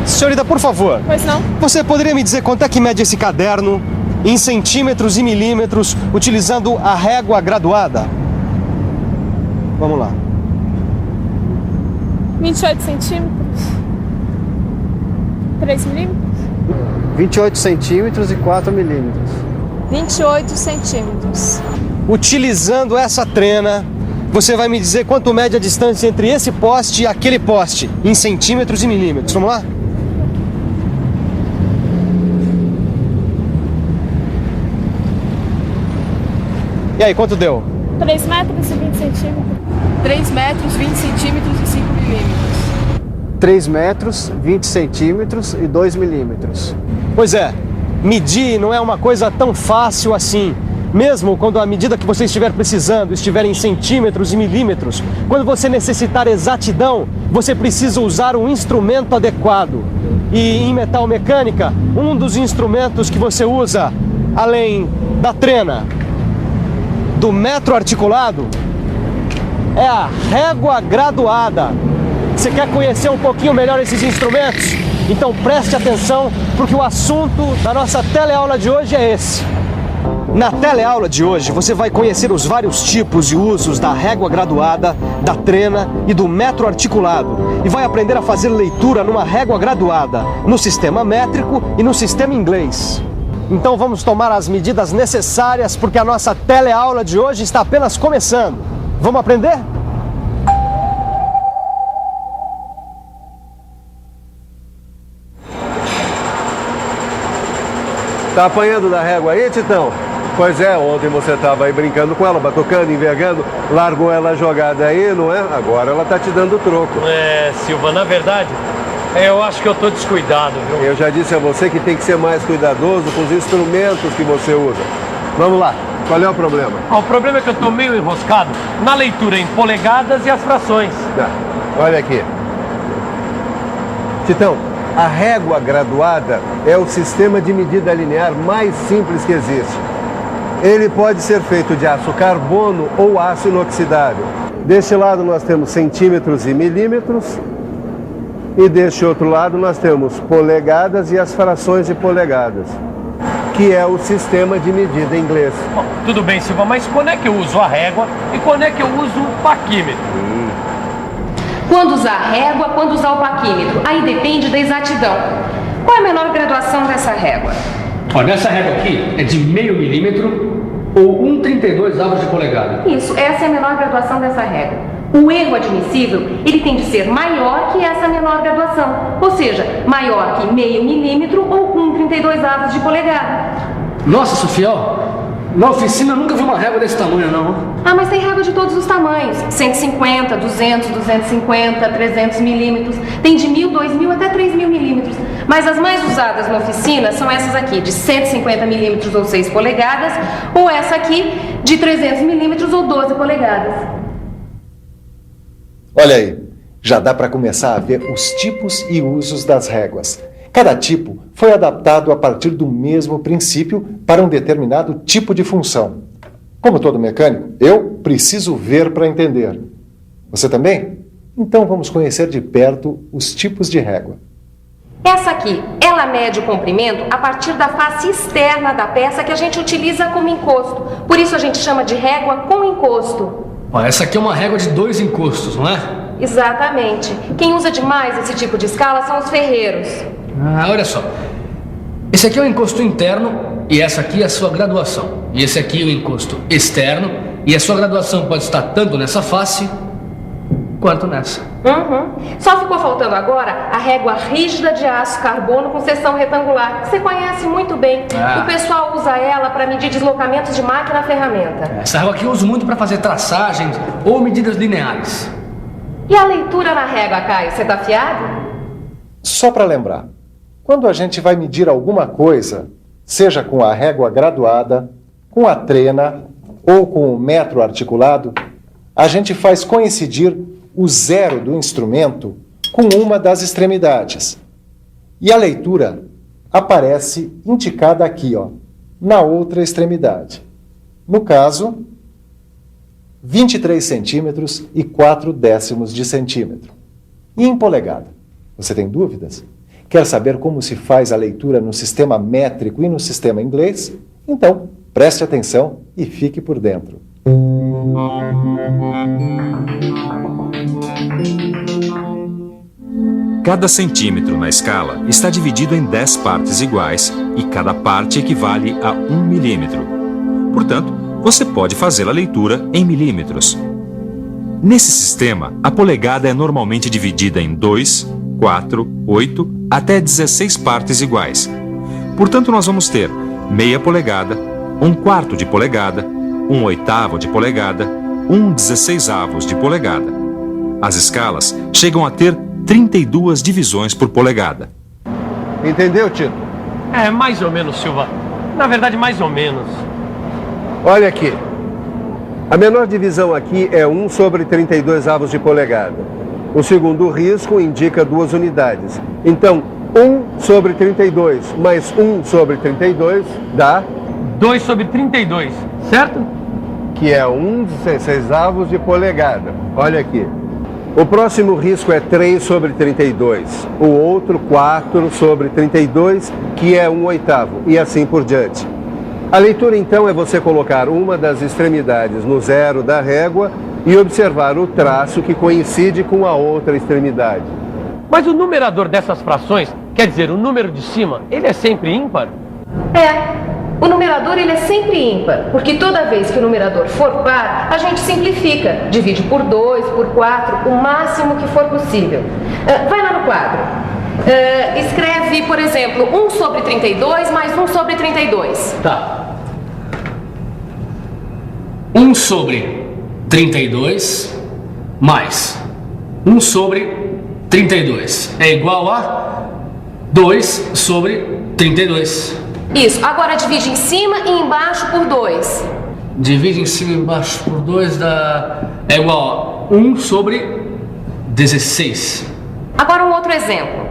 Senhorita, por favor. Pois não? Você poderia me dizer quanto é que mede esse caderno em centímetros e milímetros, utilizando a régua graduada? Vamos lá. 28 centímetros. 3 milímetros. 28 centímetros e 4 milímetros. 28 centímetros. Utilizando essa trena, você vai me dizer quanto mede a distância entre esse poste e aquele poste, em centímetros e milímetros. Vamos lá? E aí, quanto deu? 3 metros e 20 centímetros. 3 metros, 20 centímetros e 5 milímetros. 3 metros, 20 centímetros e 2 milímetros. Pois é, medir não é uma coisa tão fácil assim. Mesmo quando a medida que você estiver precisando estiver em centímetros e milímetros, quando você necessitar exatidão, você precisa usar um instrumento adequado. E em metalmecânica, um dos instrumentos que você usa, além da trena, do metro articulado, é a régua graduada. Você quer conhecer um pouquinho melhor esses instrumentos? Então preste atenção, porque o assunto da nossa teleaula de hoje é esse. Na teleaula de hoje, você vai conhecer os vários tipos e usos da régua graduada, da trena e do metro articulado. E vai aprender a fazer leitura numa régua graduada, no sistema métrico e no sistema inglês. Então vamos tomar as medidas necessárias, porque a nossa teleaula de hoje está apenas começando. Vamos aprender? Tá apanhando da régua aí, Titão? Pois é, ontem você estava aí brincando com ela, batucando, envergando, largou ela jogada aí, não é? Agora ela tá te dando troco. É, Silva, na verdade, eu acho que eu tô descuidado, viu? Eu já disse a você que tem que ser mais cuidadoso com os instrumentos que você usa. Vamos lá, qual é o problema? O problema é que eu tô meio enroscado na leitura em polegadas e as frações. Olha aqui. Titão, a régua graduada é o sistema de medida linear mais simples que existe. Ele pode ser feito de aço carbono ou aço inoxidável. Deste lado nós temos centímetros e milímetros. E deste outro lado nós temos polegadas e as frações de polegadas, que é o sistema de medida em inglês. Bom, tudo bem, Silva, mas quando é que eu uso a régua e quando é que eu uso o paquímetro? Quando usar a régua, quando usar o paquímetro. Aí depende da exatidão. Qual é a menor graduação dessa régua? Olha, essa régua aqui é de meio milímetro ou 1,32 avos de polegada. Isso, essa é a menor graduação dessa régua. O erro admissível, ele tem de ser maior que essa menor graduação, ou seja, maior que meio milímetro ou 1,32 avos de polegada. Nossa, Sofia, na oficina eu nunca vi uma régua desse tamanho, não. Ah, mas tem régua de todos os tamanhos, 150, 200, 250, 300 milímetros, tem de 1.000, 2.000 até 3.000 milímetros. Mas as mais usadas na oficina são essas aqui, de 150 milímetros ou 6 polegadas, ou essa aqui, de 300 milímetros ou 12 polegadas. Olha aí, já dá para começar a ver os tipos e usos das réguas. Cada tipo foi adaptado a partir do mesmo princípio para um determinado tipo de função. Como todo mecânico, eu preciso ver para entender. Você também? Então vamos conhecer de perto os tipos de régua. Essa aqui, ela mede o comprimento a partir da face externa da peça que a gente utiliza como encosto. Por isso a gente chama de régua com encosto. Essa aqui é uma régua de 2 encostos, não é? Exatamente. Quem usa demais esse tipo de escala são os ferreiros. Olha só. Esse aqui é o encosto interno e essa aqui é a sua graduação. E esse aqui é o encosto externo e a sua graduação pode estar tanto nessa face quanto nessa. Só ficou faltando agora a régua rígida de aço carbono com seção retangular, que você conhece muito bem. O pessoal usa ela para medir deslocamentos de máquina-ferramenta. Essa régua aqui eu uso muito para fazer traçagens ou medidas lineares. E a leitura na régua, Caio, você tá afiado? Só para lembrar, quando a gente vai medir alguma coisa, seja com a régua graduada, com a trena ou com o metro articulado, a gente faz coincidir o zero do instrumento com uma das extremidades. E a leitura aparece indicada aqui, na outra extremidade. No caso, 23 centímetros e 4 décimos de centímetro. E em polegada? Você tem dúvidas? Quer saber como se faz a leitura no sistema métrico e no sistema inglês? Então, preste atenção e fique por dentro. Cada centímetro na escala está dividido em 10 partes iguais e cada parte equivale a 1 milímetro. Portanto, você pode fazer a leitura em milímetros. Nesse sistema, a polegada é normalmente dividida em 2, 4, 8 até 16 partes iguais. Portanto, nós vamos ter meia polegada, 1/4 de polegada, 1/8 de polegada, 1/16 de polegada. As escalas chegam a ter 32 divisões por polegada. Entendeu, Tito? É, mais ou menos, Silva. Na verdade, mais ou menos. Olha aqui. A menor divisão aqui é 1/32 de polegada. O segundo risco indica 2 unidades. Então, 1/32 mais 1/32 dá... 2/32, certo? Que é 1/16 de polegada. Olha aqui. O próximo risco é 3/32. O outro, 4/32, que é 1/8. E assim por diante. A leitura, então, é você colocar uma das extremidades no zero da régua e observar o traço que coincide com a outra extremidade. Mas o numerador dessas frações, quer dizer, o número de cima, ele é sempre ímpar? O numerador ele é sempre ímpar, porque toda vez que o numerador for par, a gente simplifica. Divide por 2, por 4, o máximo que for possível. Vai lá no quadro. Escreve, por exemplo, 1/32 mais 1/32. Tá. 1/32 mais 1/32 é igual a 2/32. Isso. Agora divide em cima e embaixo por 2. Divide em cima e embaixo por 2 é igual a 1/16. Agora um outro exemplo.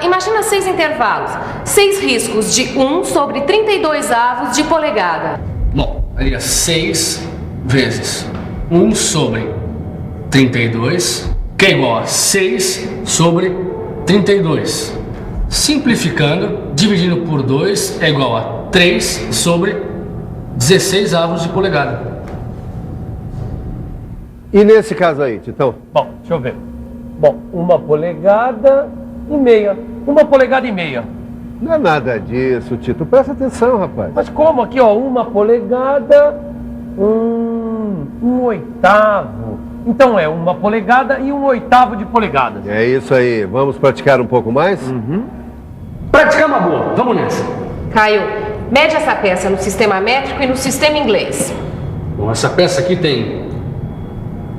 Imagina 6 intervalos. 6 riscos de 1/32 de polegada. Bom, aí é 6 vezes 1/32, que é igual a 6/32. Simplificando, dividindo por 2 é igual a 3/16 de polegada. E nesse caso aí, Titão? Bom, deixa eu ver. Bom, 1 polegada e meia. 1 polegada e meia. Não é nada disso, Tito. Presta atenção, rapaz. Mas como aqui, ó, 1 polegada, 1/8. Então é 1 polegada e 1/8 de polegada. É isso aí. Vamos praticar um pouco mais? Praticar uma boa. Vamos nessa. Caio, mede essa peça no sistema métrico e no sistema inglês. Bom, essa peça aqui tem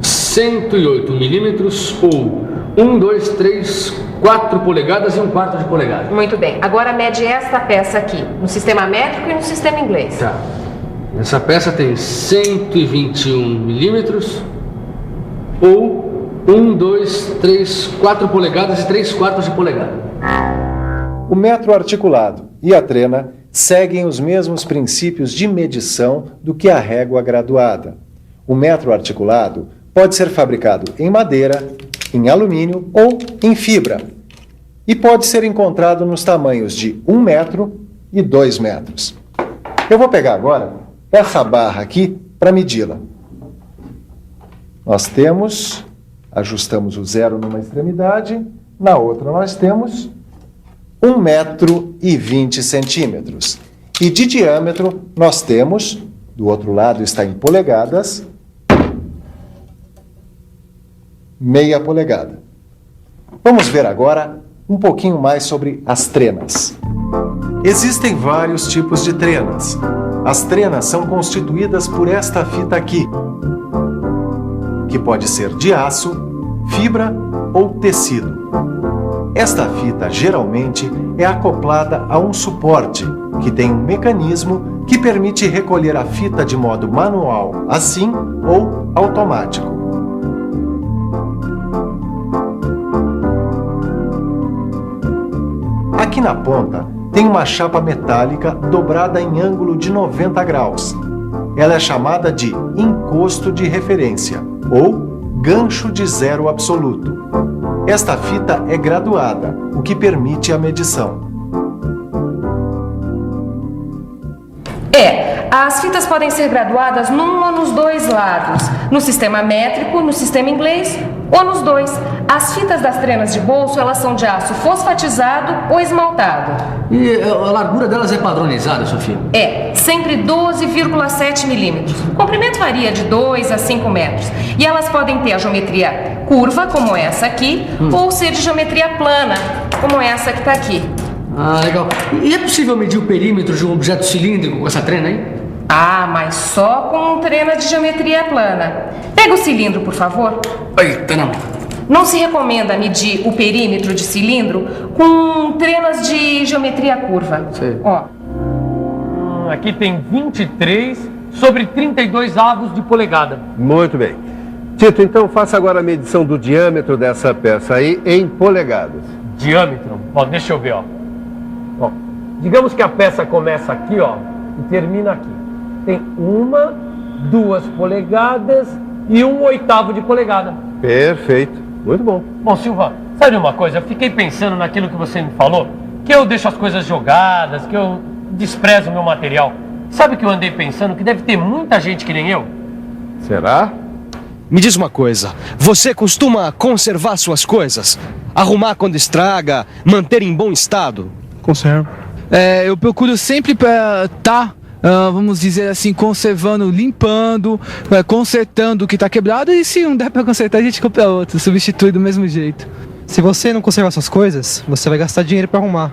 108 milímetros ou 1, 2, 3, 4 polegadas e 1/4 de polegada. Muito bem. Agora mede esta peça aqui, no sistema métrico e no sistema inglês. Tá. Essa peça tem 121 milímetros ou 1, 2, 3, 4 polegadas e 3/4 de polegada. O metro articulado e a trena seguem os mesmos princípios de medição do que a régua graduada. O metro articulado pode ser fabricado em madeira, em alumínio ou em fibra. E pode ser encontrado nos tamanhos de 1 metro e 2 metros. Eu vou pegar agora essa barra aqui para medi-la. Nós temos, ajustamos o zero numa extremidade, na outra nós temos 1 metro e 20 centímetros. E de diâmetro nós temos, do outro lado está em polegadas, meia polegada. Vamos ver agora um pouquinho mais sobre as trenas. Existem vários tipos de trenas. As trenas são constituídas por esta fita aqui, que pode ser de aço, fibra ou tecido. Esta fita geralmente é acoplada a um suporte, que tem um mecanismo que permite recolher a fita de modo manual, assim, ou automático. Aqui na ponta tem uma chapa metálica dobrada em ângulo de 90 graus. Ela é chamada de encosto de referência ou gancho de zero absoluto. Esta fita é graduada, o que permite a medição. As fitas podem ser graduadas num ou nos dois lados, no sistema métrico, no sistema inglês ou nos dois. As fitas das trenas de bolso, elas são de aço fosfatizado ou esmaltado. E a largura delas é padronizada, Sofia? Sempre 12,7 milímetros. O comprimento varia de 2 a 5 metros. E elas podem ter a geometria curva, como essa aqui, ou ser de geometria plana, como essa que está aqui. Ah, legal. E é possível medir o perímetro de um objeto cilíndrico com essa trena aí? Mas só com trena de geometria plana. Pega o cilindro, por favor. Eita, não. Não se recomenda medir o perímetro de cilindro com trenas de geometria curva. Sei. Ó. Aqui tem 23 sobre 32 avos de polegada. Muito bem. Tito, então faça agora a medição do diâmetro dessa peça aí em polegadas. Diâmetro? Ó, deixa eu ver, ó. Digamos que a peça começa aqui, ó, e termina aqui. Tem 1, 2 polegadas e 1/8 de polegada. Perfeito. Muito bom. Bom, Silva, sabe uma coisa? Eu fiquei pensando naquilo que você me falou, que eu deixo as coisas jogadas, que eu desprezo o meu material. Sabe o que eu andei pensando? Que deve ter muita gente que nem eu. Será? Me diz uma coisa, você costuma conservar suas coisas? Arrumar quando estraga, manter em bom estado? Conservo. Eu procuro sempre para vamos dizer assim, conservando, limpando, consertando o que está quebrado, e se não der para consertar, a gente compra outro, substitui do mesmo jeito. Se você não conservar suas coisas, você vai gastar dinheiro para arrumar.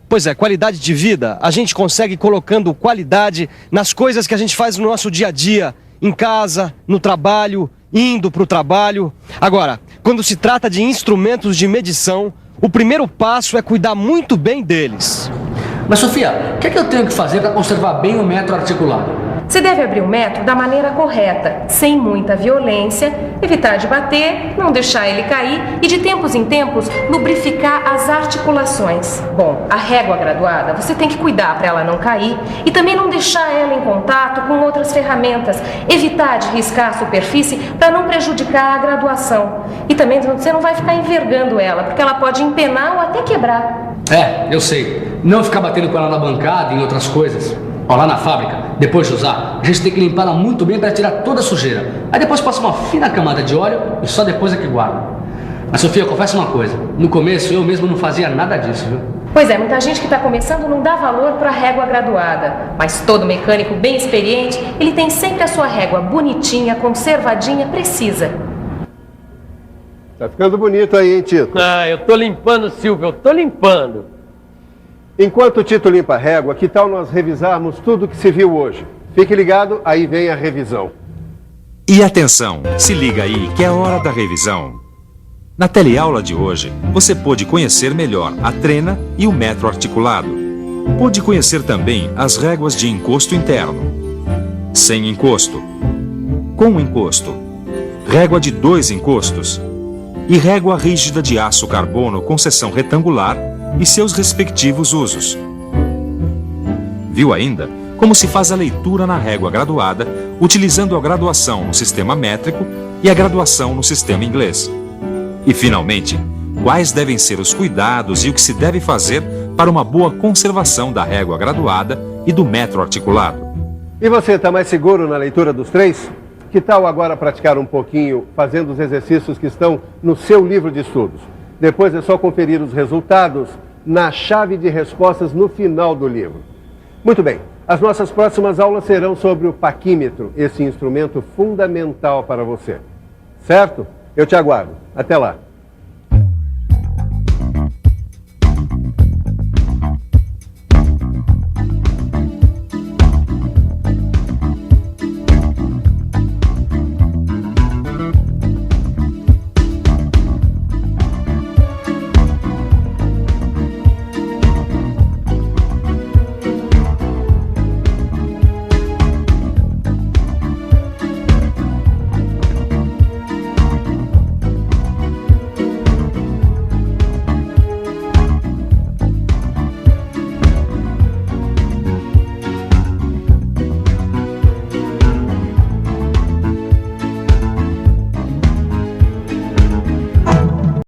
Pois é, qualidade de vida a gente consegue colocando qualidade nas coisas que a gente faz no nosso dia a dia, em casa, no trabalho, indo para o trabalho. Agora, quando se trata de instrumentos de medição, o primeiro passo é cuidar muito bem deles. Mas, Sofia, o que é que eu tenho que fazer para conservar bem o metro articulado? Você deve abrir o metro da maneira correta, sem muita violência, evitar de bater, não deixar ele cair e, de tempos em tempos, lubrificar as articulações. Bom, a régua graduada, você tem que cuidar para ela não cair e também não deixar ela em contato com outras ferramentas, evitar de riscar a superfície para não prejudicar a graduação. E também você não vai ficar envergando ela, porque ela pode empenar ou até quebrar. Eu sei. Não ficar batendo com ela na bancada e em outras coisas. Ó, lá na fábrica, depois de usar, a gente tem que limpar ela muito bem para tirar toda a sujeira. Aí depois passa uma fina camada de óleo e só depois é que guarda. Mas, Sofia, confessa uma coisa. No começo, eu mesmo não fazia nada disso, viu? Pois é, muita gente que está começando não dá valor para a régua graduada. Mas todo mecânico bem experiente, ele tem sempre a sua régua bonitinha, conservadinha, precisa. Tá ficando bonito aí, hein, Tito? Eu tô limpando, Silvio, eu tô limpando. Enquanto o Tito limpa a régua, que tal nós revisarmos tudo que se viu hoje? Fique ligado, aí vem a revisão. E atenção, se liga aí que é hora da revisão. Na teleaula de hoje, você pôde conhecer melhor a trena e o metro articulado. Pôde conhecer também as réguas de encosto interno, sem encosto, com encosto, régua de 2 encostos e régua rígida de aço carbono com seção retangular e seus respectivos usos. Viu ainda como se faz a leitura na régua graduada, utilizando a graduação no sistema métrico e a graduação no sistema inglês. E, finalmente, quais devem ser os cuidados e o que se deve fazer para uma boa conservação da régua graduada e do metro articulado. E você, está mais seguro na leitura dos 3? Que tal agora praticar um pouquinho fazendo os exercícios que estão no seu livro de estudos? Depois é só conferir os resultados na chave de respostas no final do livro. Muito bem, as nossas próximas aulas serão sobre o paquímetro, esse instrumento fundamental para você. Certo? Eu te aguardo. Até lá.